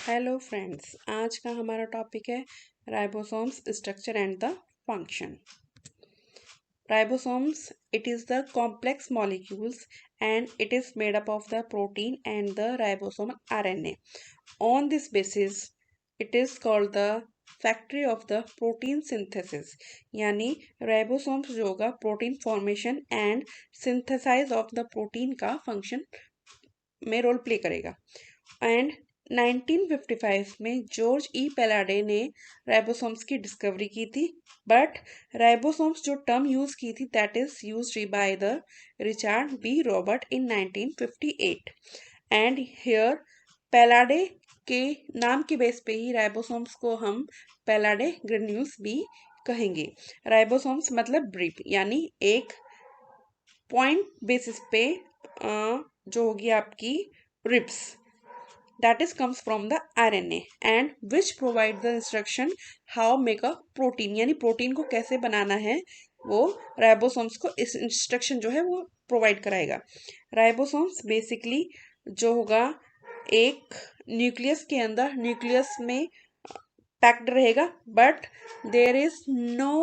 Hello friends, आज का हमारा टॉपिक है ribosomes structure and the function. Ribosomes, it is the complex molecules and it is made up of the protein and the ribosomal RNA. On this basis, it is called the factory of the protein synthesis. यानी ribosomes जो होगा protein formation and synthesize of the protein का function में role play करेगा। And 1955 में George ई पेलाडे ने ribosomes की discovery की थी। बट राइबोसोम्स जो टर्म यूज की थी that is used by the Richard B Robert in 1958 and here Palade के नाम के बेस पे ही राइबोसोम्स को हम पेलाडे ग्रेन्यूल्स भी कहेंगे। राइबोसोम्स मतलब ब्रीफ यानी एक पॉइंट बेसिस पे जो होगी आपकी ribs that is comes from the RNA and which provide the instruction how make a protein यानी प्रोटीन को कैसे बनाना है वो राइबोसोम्स को इस इंस्ट्रक्शन जो है वो प्रोवाइड कराएगा। राइबोसोम्स बेसिकली जो होगा एक न्यूक्लियस के अंदर न्यूक्लियस में पैक्ड रहेगा but there is no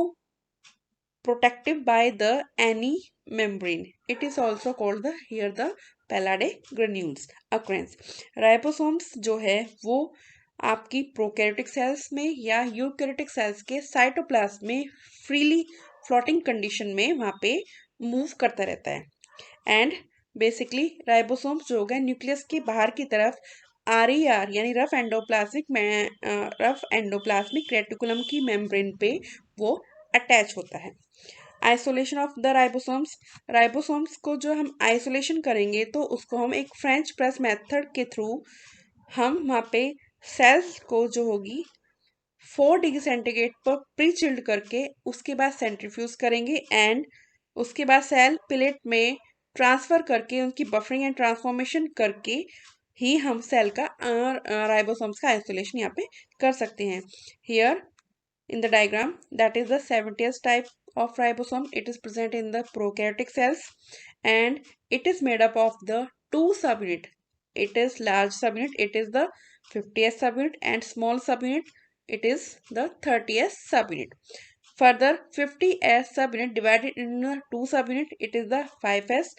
protected by the any membrane. It is also called the here the Pallade granules occurrence. Ribosomes जो है वो आपकी प्रोकैरियोटिक सेल्स में या यूकैरियोटिक सेल्स के साइटोप्लाज्म में फ्रीली फ्लोटिंग कंडीशन में वहाँ पे मूव करता रहता है। एंड बेसिकली राइबोसोम्स जो होगा न्यूक्लियस के बाहर की तरफ RER यानी रफ एंडोप्लाज्मिक रेटिकुलम की मेम्ब्रेन पे वो अटैच होता है। Isolation of the ribosomes, ribosomes को जो हम आइसोलेशन करेंगे तो उसको हम एक फ्रेंच प्रेस मेथड के थ्रू हम वहाँ पे सेल्स को जो होगी 4 डिग्री सेंटीग्रेड पर प्री चिल्ड करके उसके बाद सेंट्रीफ्यूज करेंगे एंड उसके बाद सेल प्लेट में ट्रांसफर करके उनकी बफरिंग एंड ट्रांसफॉर्मेशन करके ही हम सेल का राइबोसोम्स का आइसोलेशन यहाँ पे कर सकते हैं। Here in the diagram that is the 70th type of ribosome. It is present in the prokaryotic cells and it is made up of the two subunit. It is large subunit, it is the 50th subunit and small subunit, it is the 30th subunit. Further 50th subunit divided into two subunit, it is the 5s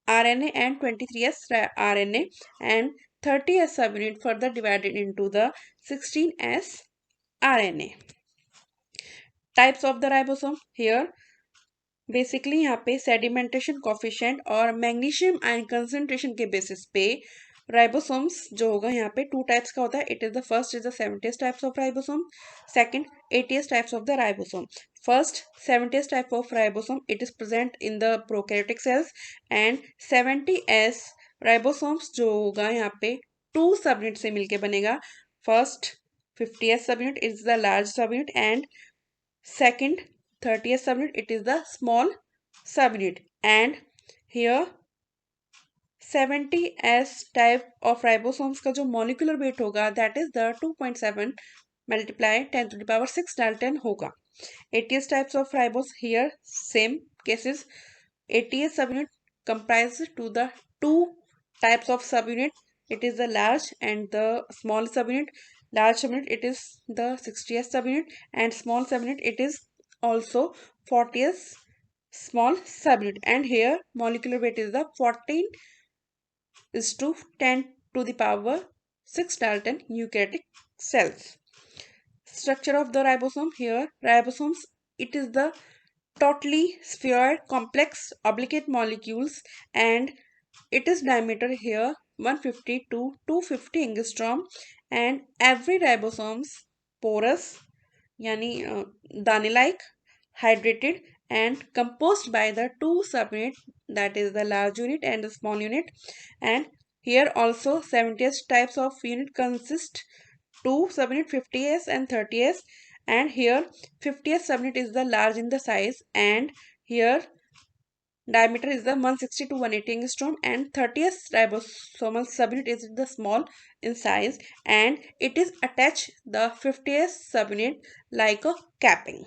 RNA and 23s RNA and 30s subunit further divided into the 16s RNA. Types of the ribosome here basically यहाँ पे sedimentation coefficient और magnesium ion concentration के basis पे ribosomes जो होगा यहाँ पे two types का होता है। It is the first is the 70th types of ribosome, second 80th types of the ribosome. First 70th type of ribosome it is present in the prokaryotic cells and 70s ribosomes जो होगा यहाँ पे to subunit से मिलके बनेगा। First 50th subunit is the large subunit and second 30th subunit it is the small subunit and here 70s type of ribosomes का जो molecular weight होगा that is the 2.7 multiply 10 to the power 6 Dalton होगा। 80th types of ribos here same cases 80th subunit comprises to the two types of subunit, it is the large and the small subunit. Large subunit it is the 60th subunit and small subunit it is also 40th small subunit and here molecular weight is the 14 is to 10 to the power 6 Dalton eukaryotic cells. Structure of the ribosome here ribosomes it is the totally spheroid complex obligate molecules and it is diameter here 150 to 250 angstrom and every ribosomes porous yani dane like hydrated and composed by the two subunit that is the large unit and the small unit and here also 70th types of unit consist two subunit 50s and 30s and here 50th subunit is the large in the size and here diameter is the 160 to 180 angstrom and 30th ribosomal subunit is the small in size and it is attached the 50th subunit like a capping.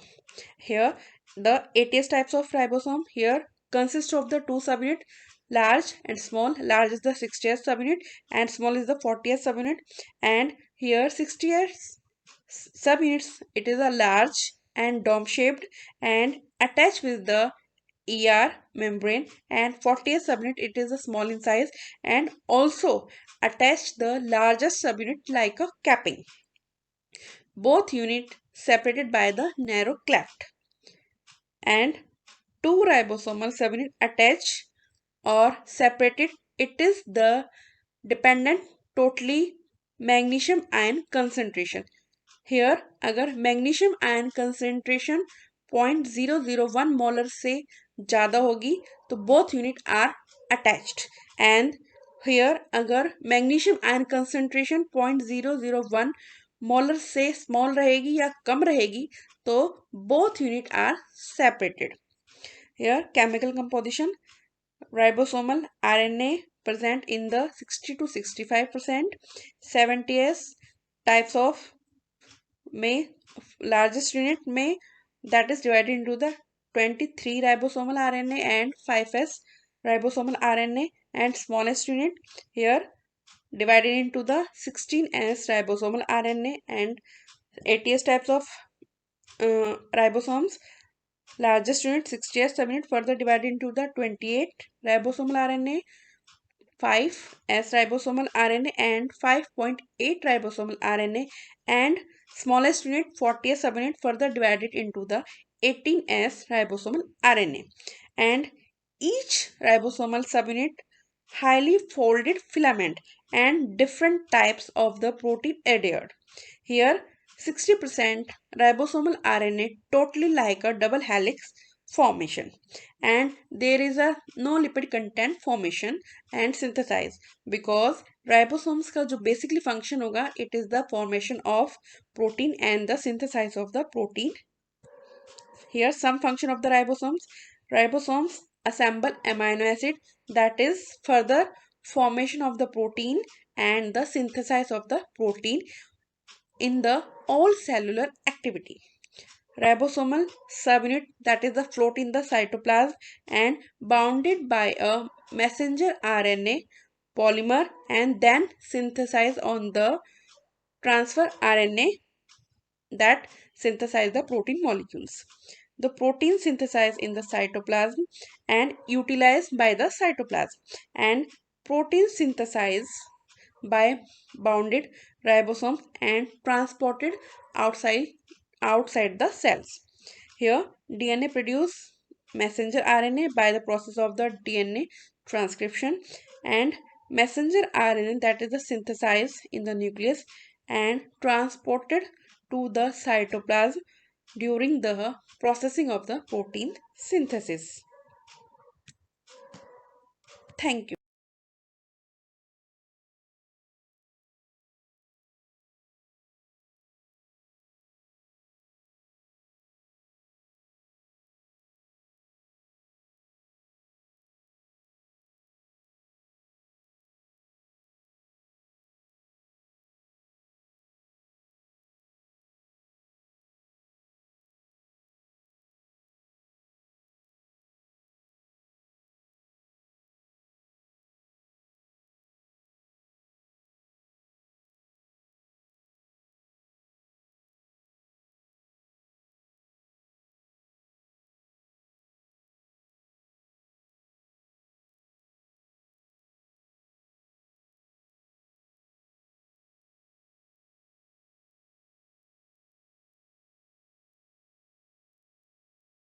Here the 80th types of ribosome here consist of the two subunit large and small. Large is the 60th subunit and small is the 40th subunit and Here 60S subunits, it is a large and dome-shaped and attached with the ER membrane, and 40th subunit, it is a small in size and also attached the largest subunit like a capping. Both unit separated by the narrow cleft, and two ribosomal subunit attached or separated. It is the dependent totally magnesium ion concentration. Here अगर magnesium ion concentration 0.001 molar से ज़्यादा होगी तो both unit are attached, and here अगर magnesium ion concentration 0.001 molar से small रहेगी या कम रहेगी तो both unit are separated. Here chemical composition, ribosomal RNA present in the 60 to 65%, 70s types of में largest unit में that is divided into the 23 ribosomal RNA and 5s ribosomal RNA, and smallest unit here divided into the 16s ribosomal RNA and 80s types of ribosomes. Largest unit 60s subunit further divided into the 28 ribosomal RNA, 5s ribosomal RNA and 5.8 ribosomal RNA, and smallest unit 40th subunit further divided into the 18s ribosomal RNA, and each ribosomal subunit highly folded filament and different types of the protein adhered. Here 60% ribosomal RNA totally like a double helix formation, and there is a no lipid content formation and synthesize, because ribosomes का जो basically function होगा it is the formation of protein and the synthesis of the protein. Here some function of the ribosomes. Ribosomes assemble amino acid, that is further formation of the protein and the synthesis of the protein in the all cellular activity. Ribosomal subunit, that is the float in the cytoplasm and bounded by a messenger RNA polymer and then synthesized on the transfer RNA that synthesize the protein molecules. The protein synthesized in the cytoplasm and utilized by the cytoplasm, and protein synthesized by bounded ribosomes and transported outside the cells. Here DNA produce messenger RNA by the process of the DNA transcription, and messenger RNA, that is the synthesized in the nucleus and transported to the cytoplasm during the processing of the protein synthesis. Thank you.